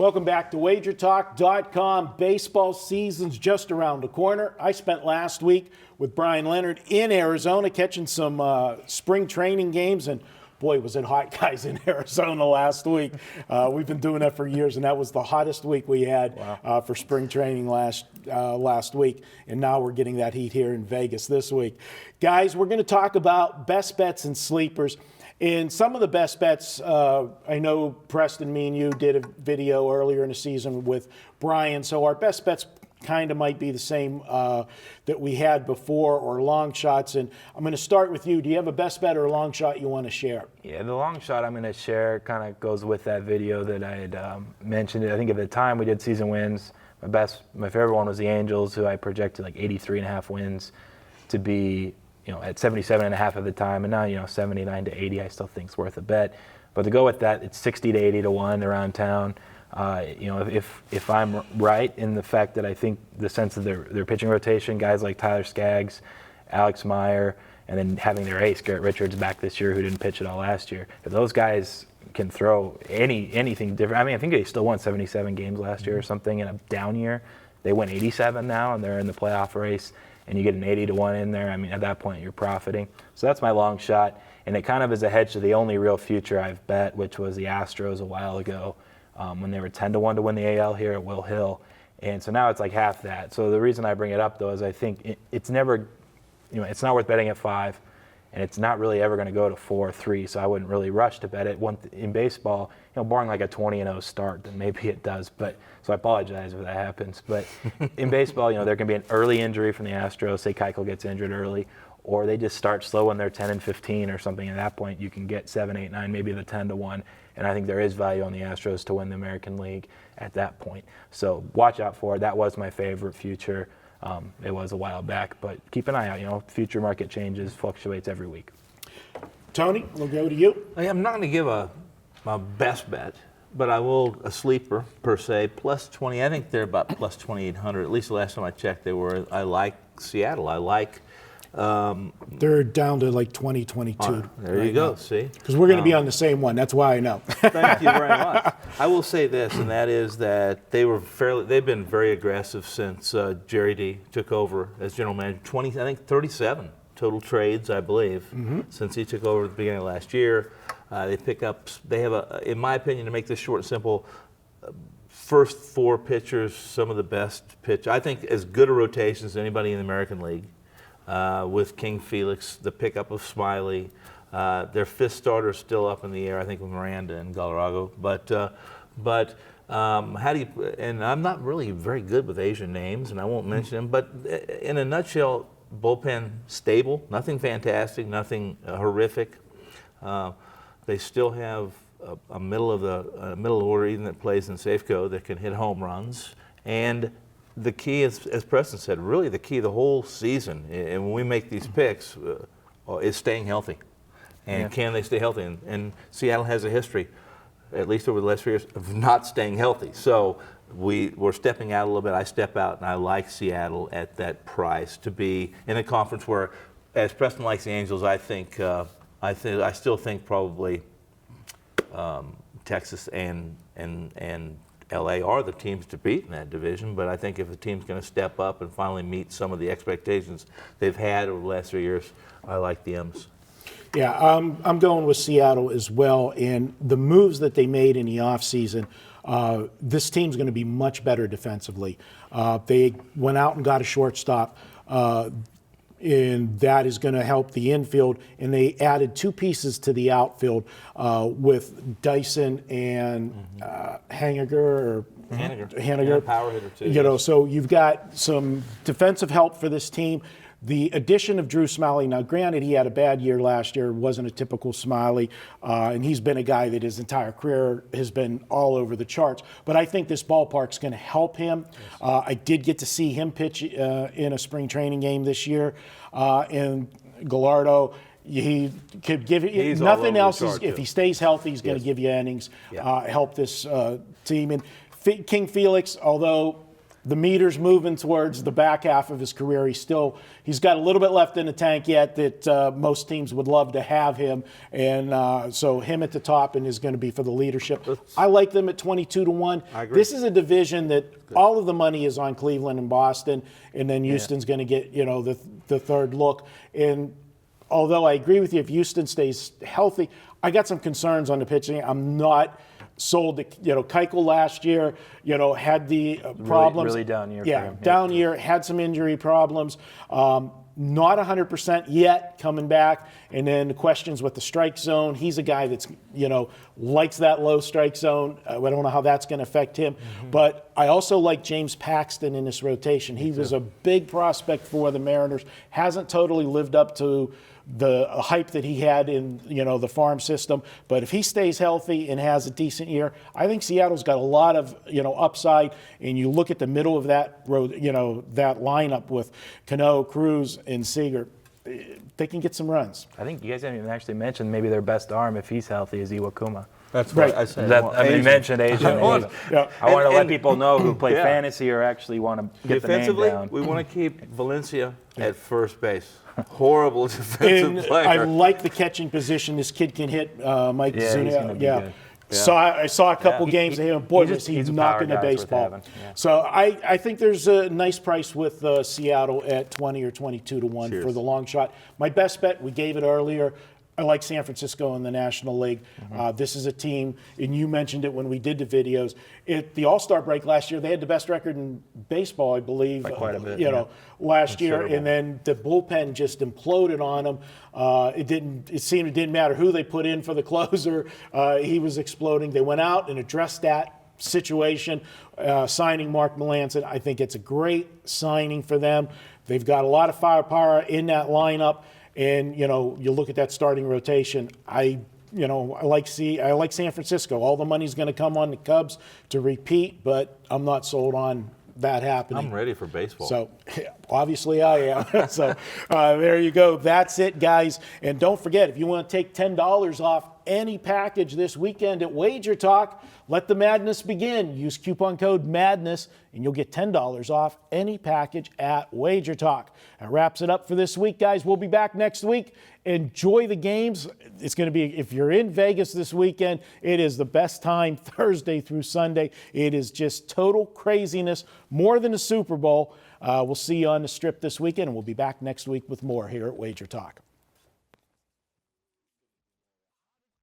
Welcome back to WagerTalk.com. Baseball season's just around the corner. I spent last week with Brian Leonard in Arizona catching some spring training games, and boy, was it hot, guys, in Arizona last week. We've been doing that for years, and that was the hottest week we had for spring training last week. And now we're getting that heat here in Vegas this week. Guys, we're going to talk about best bets and sleepers. And some of the best bets, I know Preston, me and you did a video earlier in the season with Brian, so our best bets kind of might be the same that we had before, or long shots. And I'm going to start with you. Do you have a best bet or a long shot you want to share? Yeah, the long shot I'm going to share kind of goes with that video that I had mentioned. I think at the time we did season wins. My favorite one was the Angels, who I projected like 83.5 wins to be, at 77.5 at the time, and now 79 to 80 I still think is worth a bet. But to go with that, it's 60 to 80 to 1 around town. If I'm right in the fact that I think the sense of their pitching rotation, guys like Tyler Skaggs, Alex Meyer, and then having their ace Garrett Richards back this year, who didn't pitch at all last year, if those guys can throw anything different. I mean, I think they still won 77 games last year or something in a down year. They win 87 now, and they're in the playoff race. And you get an 80 to 1 in there, I mean, at that point you're profiting. So that's my long shot, and it kind of is a hedge to the only real future I've bet, which was the Astros a while ago when they were 10 to 1 to win the AL here at Will Hill. And so now it's like half that. So the reason I bring it up, though, is I think it's never, it's not worth betting at 5, and it's not really ever going to go to 4 or 3, so I wouldn't really rush to bet it. In baseball, barring like a 20-0 start, then maybe it does. But so I apologize if that happens. But in baseball, there can be an early injury from the Astros. Say Keuchel gets injured early, or they just start slow when they're 10 and 15 or something. At that point, you can get 7, 8, 9, maybe the 10 to 1. And I think there is value on the Astros to win the American League at that point. So watch out for it. That was my favorite future. It was a while back, but keep an eye out. Future market changes, fluctuates every week. Tony, we'll go to you. I'm not going to give a best bet, but I will a sleeper per se, plus 20. I think they're about plus 2,800. At least the last time I checked, they were. I like Seattle. I like. They're down to like 2022. There you go. See, because we're going to be on the same one. That's why I know. Thank you very much. I will say this, and that is that they've been very aggressive since Jerry D took over as general manager. 37 total trades, I believe, since he took over at the beginning of last year. They have in my opinion, to make this short and simple, first 4 pitchers, some of the best pitch. I think as good a rotation as anybody in the American League. With King Felix, the pickup of Smiley, their 5th starter is still up in the air. I think with Miranda and Galarrago. But how do you? And I'm not really very good with Asian names, and I won't mention them. But in a nutshell, bullpen stable, nothing fantastic, nothing horrific. They still have a middle order even that plays in Safeco that can hit home runs. And the key, as Preston said, really the key the whole season, and when we make these picks, is staying healthy. And can they stay healthy? And Seattle has a history, at least over the last 3 years, of not staying healthy. So we're stepping out a little bit. I step out, and I like Seattle at that price to be in a conference where, as Preston likes the Angels, I still think probably Texas and LA are the teams to beat in that division, but I think if a team's going to step up and finally meet some of the expectations they've had over the last 3 years, I like the M's. Yeah, I'm going with Seattle as well, and the moves that they made in the offseason, this team's going to be much better defensively. They went out and got a shortstop, and that is going to help the infield. And they added 2 pieces to the outfield with Dyson and Haniger. Yeah, power hitter too. So you've got some defensive help for this team. The addition of Drew Smyly, now granted he had a bad year last year, wasn't a typical Smyly, and he's been a guy that his entire career has been all over the charts. But I think this ballpark's going to help him. I did get to see him pitch in a spring training game this year, and Gallardo, he could give you nothing else. If he stays healthy, he's going to give you innings, help this team. And King Felix, although the meter's moving towards the back half of his career. He's got a little bit left in the tank yet that most teams would love to have him. And so him at the top and is going to be for the leadership. I like them at 22-1. I agree. This is a division that all of the money is on Cleveland and Boston, and then Houston's going to get, the third look. And although I agree with you, if Houston stays healthy, I got some concerns on the pitching. I'm not sold to, Keuchel last year, had the problems. Really down year for him. Down year, had some injury problems. Not 100% yet coming back. And then the questions with the strike zone. He's a guy that's, likes that low strike zone. I don't know how that's going to affect him. Mm-hmm. But I also like James Paxton in this rotation. He was a big prospect for the Mariners. Hasn't totally lived up to the hype that he had in, the farm system. But if he stays healthy and has a decent year, I think Seattle's got a lot of, upside. And you look at the middle of that road, that lineup with Cano, Cruz, and Seager, they can get some runs. I think you guys didn't even actually mention maybe their best arm, if he's healthy, is Iwakuma. That's right. what I said. You mentioned Asian. I want to let people know who play Yeah. fantasy or actually want to get the name Defensively, down. we want to keep Valencia at first base. Horrible defensive And player. I like the catching position. This kid can hit Mike Yeah, he's Zuniga. gonna be good. So I saw a couple games of him. Boy, was he he's a knocking power the guy, it's worth baseball. having. Yeah. So I think there's a nice price with Seattle at 20 or 22-1 Cheers. for the long shot. My best bet, we gave it earlier. I like San Francisco in the National League. This is a team, and you mentioned it when we did the videos. At the All-Star break last year, they had the best record in baseball, I believe. By quite a bit, last year, and then the bullpen just imploded on them. It seemed it didn't matter who they put in for the closer. He was exploding. They went out and addressed that situation, signing Mark Melancon. I think it's a great signing for them. They've got a lot of firepower in that lineup. And, you look at that starting rotation. I like San Francisco. All the money's going to come on the Cubs to repeat, but I'm not sold on that happening. I'm ready for baseball. So obviously I am. So there you go. That's it, guys. And don't forget, if you want to take $10 off any package this weekend at Wager Talk, let the madness begin. Use coupon code MADNESS and you'll get $10 off any package at Wager Talk. That wraps it up for this week, guys. We'll be back next week. Enjoy the games. It's going to be, if you're in Vegas this weekend, it is the best time, Thursday through Sunday. It is just total craziness, more than a Super Bowl. We'll see you on the Strip this weekend, and we'll be back next week with more here at Wager Talk.